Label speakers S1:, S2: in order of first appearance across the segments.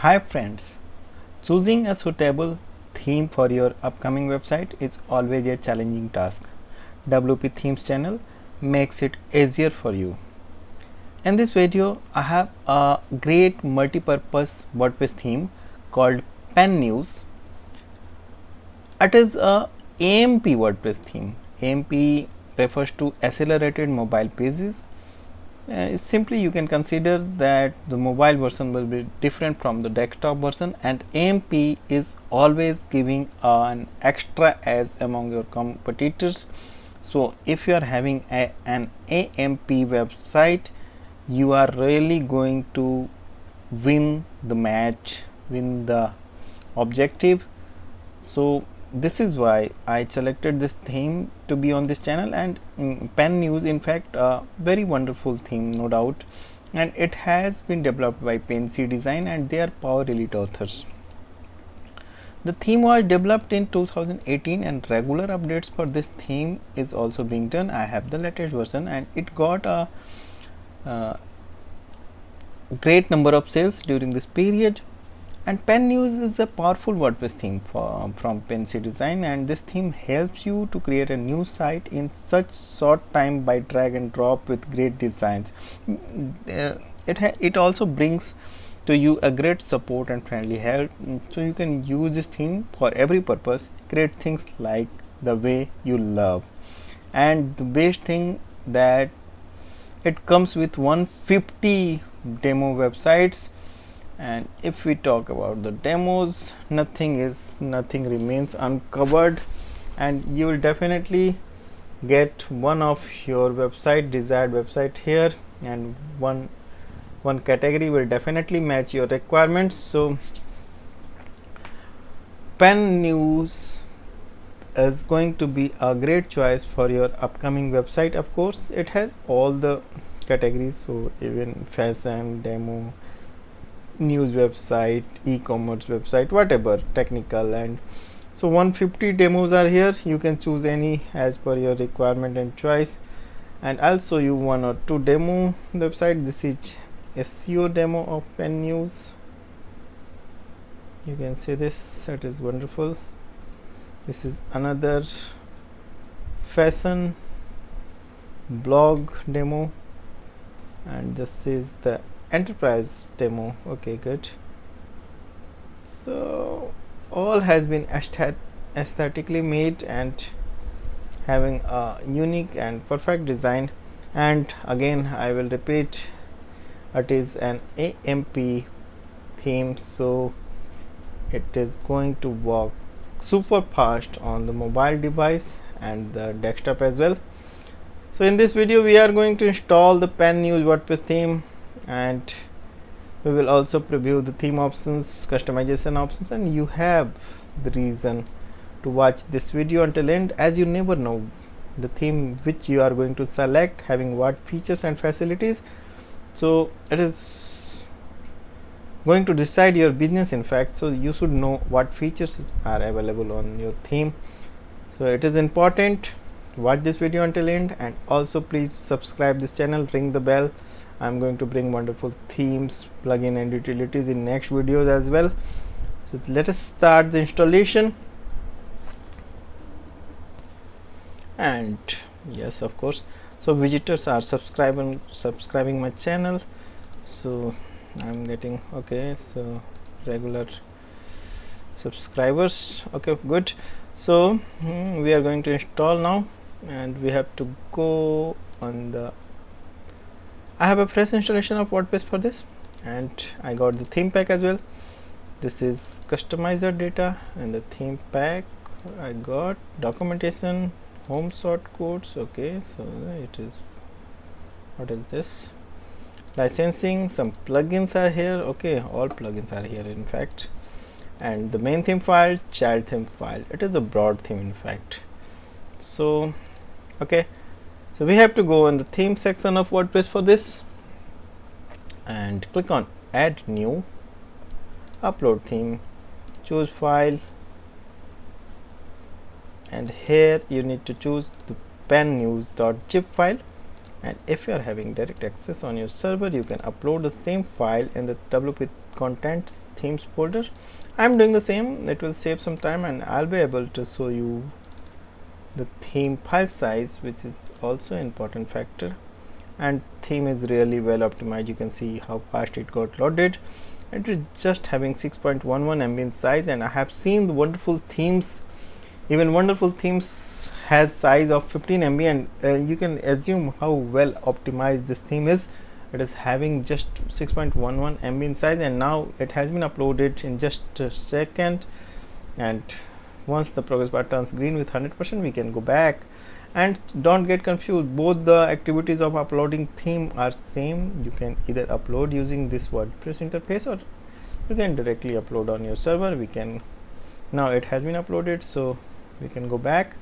S1: Hi friends, choosing a suitable theme for your upcoming website is always a challenging task. WP Themes channel makes it easier for you. In this video, I have a great multi-purpose WordPress theme called PenNews. It is a AMP WordPress theme. AMP refers to accelerated mobile pages. Simply you can consider that the mobile version will be different from the desktop version, and AMP is always giving an extra edge among your competitors. So if you are having an AMP website, you are really going to win the match, win the objective. So this is why I selected this theme to be on this channel, and PenNews, in fact, a very wonderful theme, no doubt, and it has been developed by PenciDesign and they are Power Elite authors. The theme was developed in 2018 and regular updates for this theme is also being done. I have the latest version and it got a great number of sales during this period. And PenNews is a powerful WordPress theme from PenciDesign, and this theme helps you to create a new site in such short time by drag and drop with great designs. It also brings to you a great support and friendly help, so you can use this theme for every purpose, create things like the way you love. And the best thing that it comes with 150 demo websites. And if we talk about the demos, nothing remains uncovered, and you will definitely get one of your desired website here, and one category will definitely match your requirements. So PenNews is going to be a great choice for your upcoming website. Of course, it has all the categories, so even fashion, demo, news website, e-commerce website, whatever, technical. And so 150 demos are here. You can choose any as per your requirement and choice, and I'll show you one or two demo website. This is SEO demo of PenNews. You can see this, it is wonderful. This is another fashion blog demo, and this is the enterprise demo. Okay, good. So all has been aesthetically made and having a unique and perfect design. And again, I will repeat, it is an AMP theme, so it is going to work super fast on the mobile device and the desktop as well. So in this video we are going to install the PenNews WordPress theme, and we will also preview the theme options, customization options, and you have the reason to watch this video until end, as you never know the theme which you are going to select having what features and facilities. So it is going to decide your business, in fact, so you should know what features are available on your theme. So it is important, watch this video until end, and also please subscribe this channel, ring the bell. I'm going to bring wonderful themes, plugin and utilities in next videos as well. So let us start the installation. And yes, of course, so visitors are subscribing my channel, so I'm getting, okay, so regular subscribers. Okay, good. So we are going to install now, and we have to go on the, I have a fresh installation of WordPress for this, and I got the theme pack as well. This is customizer data and the theme pack. I got documentation, home short codes. Okay, so it is, what is this, licensing, some plugins are here. Okay, all plugins are here in fact, and the main theme file, child theme file. It is a broad theme in fact. So okay, so we have to go in the theme section of WordPress for this, and click on add new, upload theme, choose file, and here you need to choose the PenNews.zip file. And if you are having direct access on your server, you can upload the same file in the WP contents themes folder. I'm doing the same. It will save some time and I'll be able to show you the theme file size, which is also an important factor. And theme is really well optimized. You can see how fast it got loaded. It is just having 6.11 MB in size, and I have seen the wonderful themes. Even wonderful themes has size of 15 MB, and you can assume how well optimized this theme is. It is having just 6.11 MB in size, and now it has been uploaded in just a second. And once the progress bar turns green with 100%, we can go back. And don't get confused, both the activities of uploading theme are same. You can either upload using this WordPress interface, or you can directly upload on your server. Now it has been uploaded, so we can go back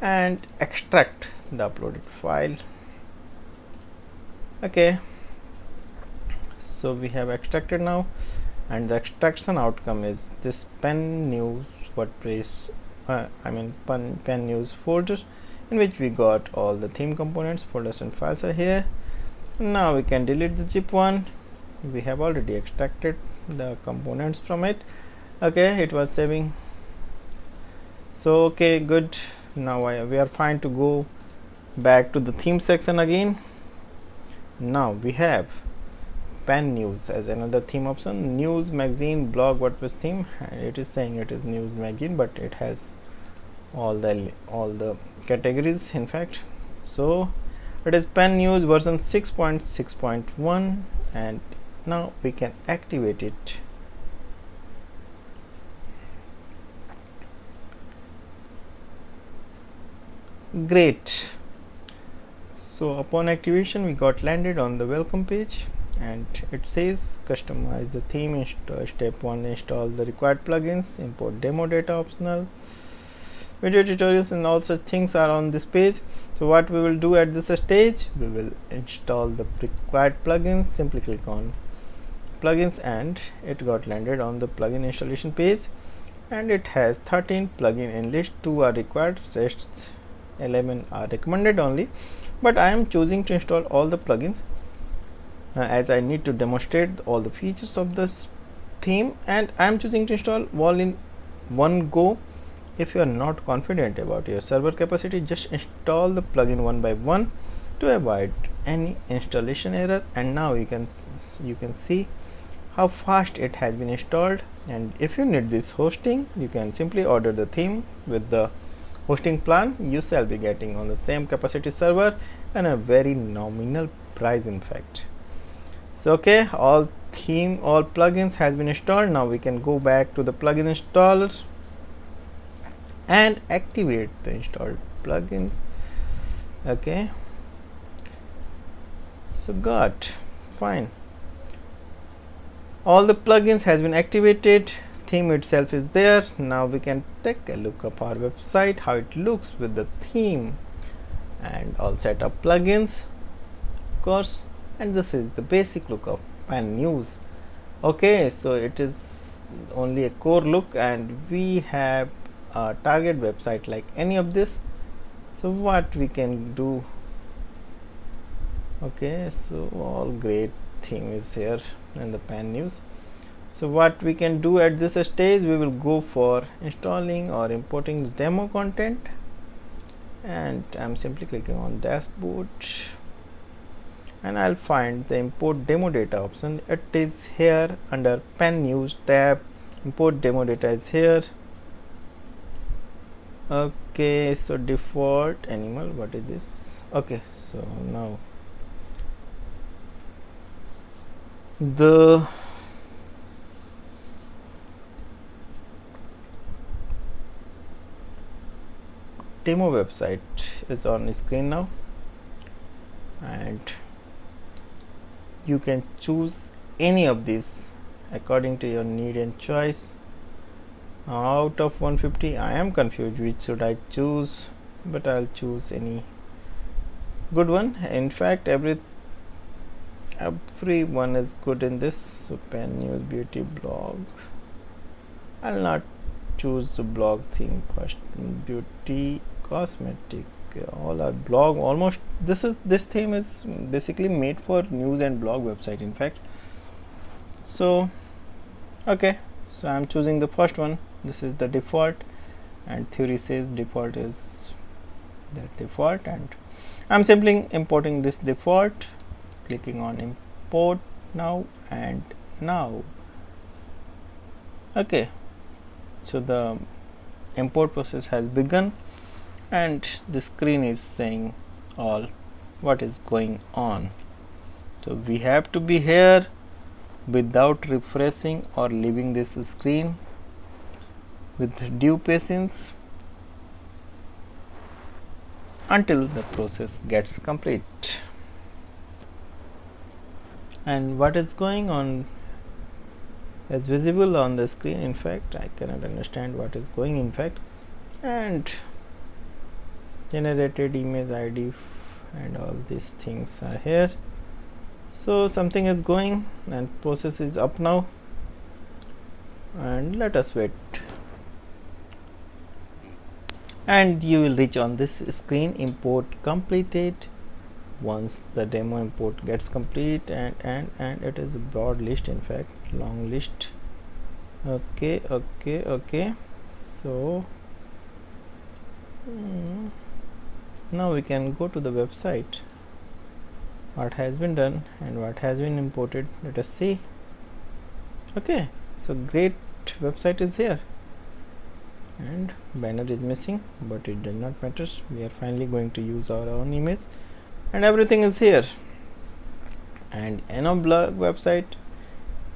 S1: and extract the uploaded file. Okay, so we have extracted now, and the extraction outcome is this PenNews WordPress PenNews folder, in which we got all the theme components. Folders and files are here. Now we can delete the zip one. We have already extracted the components from it. Okay, it was saving, so okay, good. Now we are fine to go back to the theme section again. Now we have PenNews as another theme option. News, magazine, blog, WordPress theme. It is saying it is news magazine, but it has all the categories in fact. So it is PenNews version 6.6.1, and now we can activate it. Great. So upon activation, we got landed on the welcome page, and it says customize the theme. Step 1, install the required plugins, import demo data optional. Video tutorials and all such things are on this page. So what we will do at this stage, we will install the required plugins. Simply click on plugins, and it got landed on the plugin installation page, and it has 13 plugin in list. 2 are required, rest 11 are recommended only, but I am choosing to install all the plugins as I need to demonstrate all the features of this theme, and I am choosing to install all in one go. If you are not confident about your server capacity, just install the plugin one by one to avoid any installation error. And now you can see how fast it has been installed. And if you need this hosting, you can simply order the theme with the hosting plan. You shall be getting on the same capacity server and a very nominal price in fact. So okay, all plugins has been installed. Now we can go back to the plugin installer and activate the installed plugins. Okay, so got fine, all the plugins has been activated. Theme itself is there. Now we can take a look of our website, how it looks with the theme and all set of plugins, of course. And this is the basic look of PenNews. Okay, so it is only a core look, and we have a target website like any of this. So what we can do, okay, so all great theme is here in the PenNews. So what we can do at this stage, we will go for installing or importing the demo content, and I'm simply clicking on dashboard, and I'll find the import demo data option. It is here under PenNews tab. Import demo data is here. Okay, so default animal, what is this? Okay, so now the demo website is on screen now, and you can choose any of these according to your need and choice. Out of 150, I am confused which should I choose, but I'll choose any good one. In fact, everyone is good in this. So PenNews beauty blog, I'll not choose the blog theme first. Beauty cosmetic, all are blog. Almost this theme is basically made for news and blog website in fact. So okay, so I'm choosing the first one. This is the default, and theory says default is the default, and I'm simply importing this default, clicking on import now and now. Okay, so the import process has begun, and the screen is saying all what is going on. So we have to be here without refreshing or leaving this screen, with due patience until the process gets complete. And what is going on is visible on the screen. In fact, I cannot understand what is going in fact. And generated image ID and all these things are here. So something is going, and process is up now, and let us wait, and you will reach on this screen import completed once the demo import gets complete. And it is a broad list, in fact long list. Okay, so now we can go to the website, what has been done and what has been imported. Let us see. Okay, so great website is here, and banner is missing, but it does not matter. We are finally going to use our own image, and everything is here. And in a blog website,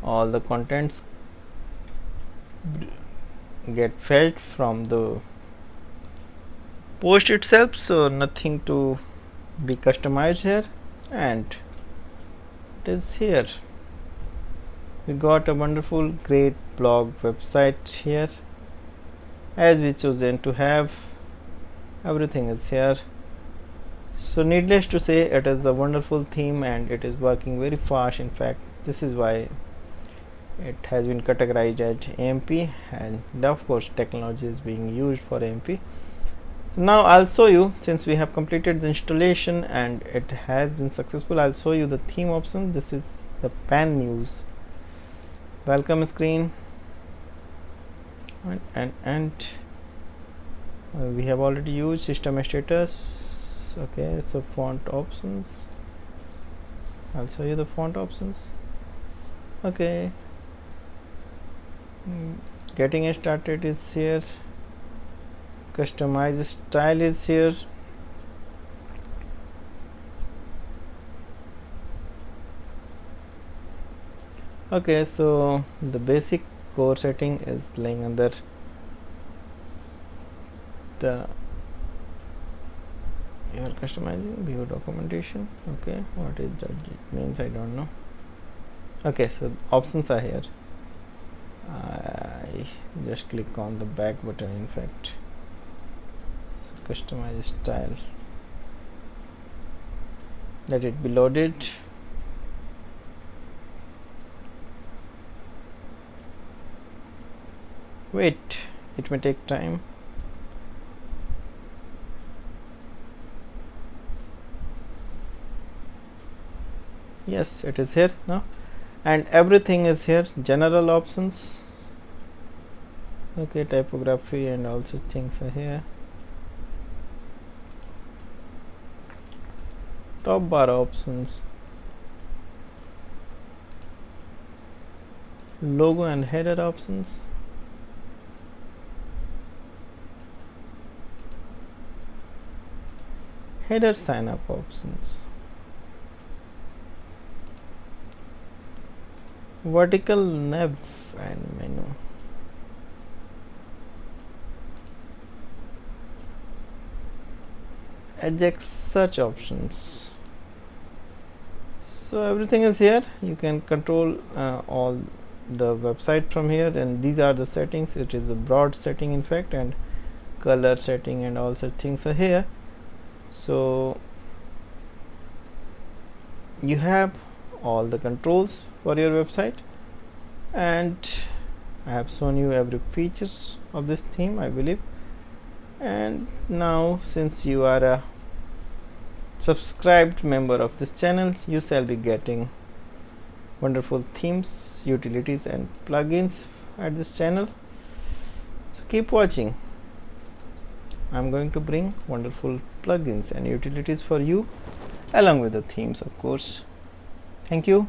S1: all the contents get fetched from the post itself, so nothing to be customized here, and it is here. We got a wonderful great blog website here, as we chosen to have. Everything is here. So needless to say, it is a wonderful theme, and it is working very fast. In fact, this is why it has been categorized as AMP, and of course technology is being used for AMP. So now I'll show you, since we have completed the installation and it has been successful, I'll show you the theme option. This is the PenNews welcome screen, and we have already used system status. Okay, so font options, I'll show you the font options. Okay, getting started is here, customize style is here, okay. So the basic core setting is laying under the you are customizing view documentation. Okay, what is that it means, I don't know. Okay, so options are here. I just click on the back button, in fact. So customize style, let it be loaded. Wait, it may take time. Yes, it is here now, and everything is here. General options, okay, typography and also things are here. Top bar options, logo and header options, header sign up options, vertical nav and menu, Ajax search options. So everything is here. You can control all the website from here, and these are the settings. It is a broad setting, in fact, and color setting and also things are here. So you have all the controls for your website, and I have shown you every features of this theme, I believe. And now, since you are a subscribed member of this channel, you shall be getting wonderful themes, utilities and plugins at this channel, so keep watching. I'm going to bring wonderful plugins and utilities for you along with the themes, of course. Thank you.